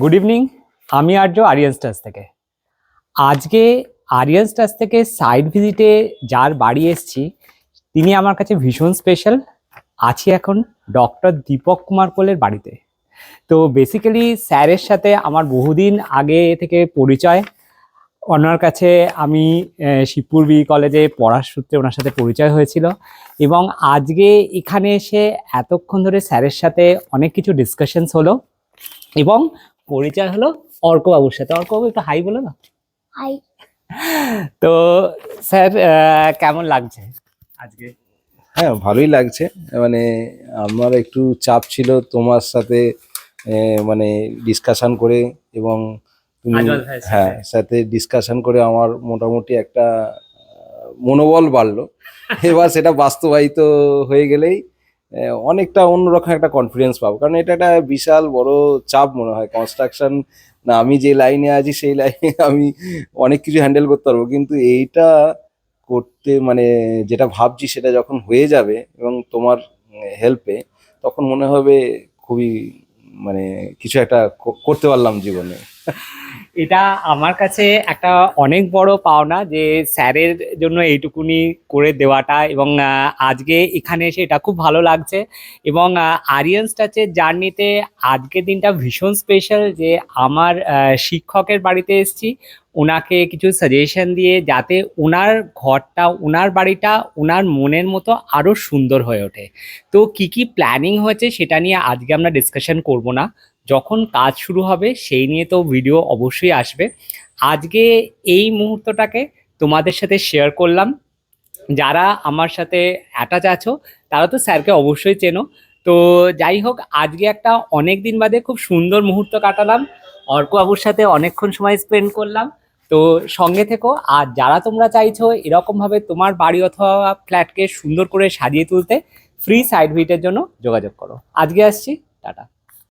Good evening. আমি আর্য Aryan stars থেকে। আজকে আরিয়ান স্টার্স থেকে সাইড ভিজিটে যার বাড়ি এসেছি তিনি আমার কাছে ভীষণ স্পেশাল। আছি এখন ডক্টর দীপক কুমার কোলের বাড়িতে। তো বেসিক্যালি স্যারের সাথে আমার বহুদিন আগে থেকে পরিচয়। ওনার কাছে আমি শিবপুর বি কলেজে পড়ার সূত্রে ওনার সাথে পরিচয় হয়েছিল এবং আজকে এখানে এসে এতক্ষণ ধরে স্যারের সাথে অনেক কিছু ডিসকাশনস হলো এবং পরিচয় হলো অর্কবাবুর সাথে। অর্কবাবু একটু হাই বলো না। হাই। তো স্যার কেমন লাগছে আজকে? হ্যাঁ, ভালোই লাগছে। মানে আমার একটু চাপ ছিল তোমার সাথে মানে ডিসকাশন করে, এবং তুমি হ্যাঁ সাথে ডিসকাশন করে আমার মোটামুটি একটা মনোবল বাড়লো। এবার সেটা বাস্তবায়িত হয়ে গেলেই অনেকটা অন্যরকম একটা কনফিডেন্স পাবো, কারণ এটা একটা বিশাল বড় চাপ মনে হয়। কনস্ট্রাকশন না, আমি যে লাইনে আছি সেই লাইনে আমি অনেক কিছু হ্যান্ডেল করতে পারবো, কিন্তু এইটা করতে মানে যেটা ভাবছি সেটা যখন হয়ে যাবে এবং তোমার হেল্পে, তখন মনে হবে খুবই মানে কিছু একটা করতে পারলাম জীবনে। এটা আমার কাছে একটা অনেক বড় পাওনা যে স্যারের জন্য এইটুকুনি করে দেওয়াটা, এবং আজকে এখানে এসে এটা খুব ভালো লাগছে। এবং আরিয়ান স্টাচের জার্নিতে আজকের দিনটা ভীষণ স্পেশাল যে আমার শিক্ষকের বাড়িতে এসেছি ওনাকে কিছু সাজেশন দিয়ে, যাতে ওনার ঘরটা, ওনার বাড়িটা ওনার মনের মতো আরও সুন্দর হয়ে ওঠে। তো কি কি প্ল্যানিং হয়েছে সেটা নিয়ে আজকে আমরা ডিসকাশন করব না, যখন কাজ শুরু হবে সেই নিয়ে তো ভিডিও অবশ্যই আসবে। আজকে এই মুহূর্তটাকে তোমাদের সাথে শেয়ার করলাম। যারা আমার সাথে অ্যাটাচ আছো তারা তো স্যারকে অবশ্যই চেনো। তো যাই হোক, আজকে একটা অনেক দিন বাদে খুব সুন্দর মুহূর্ত কাটালাম, অর্কবাবুর সাথে অনেকক্ষণ সময় স্পেন্ড করলাম। তো সঙ্গে থেকো, আর যারা তোমরা চাইছো এরকমভাবে তোমার বাড়ি অথবা ফ্ল্যাটকে সুন্দর করে সাজিয়ে তুলতে, ফ্রি সাইট ভিজিটের জন্য যোগাযোগ করো। আজকে আসছি, টাটা।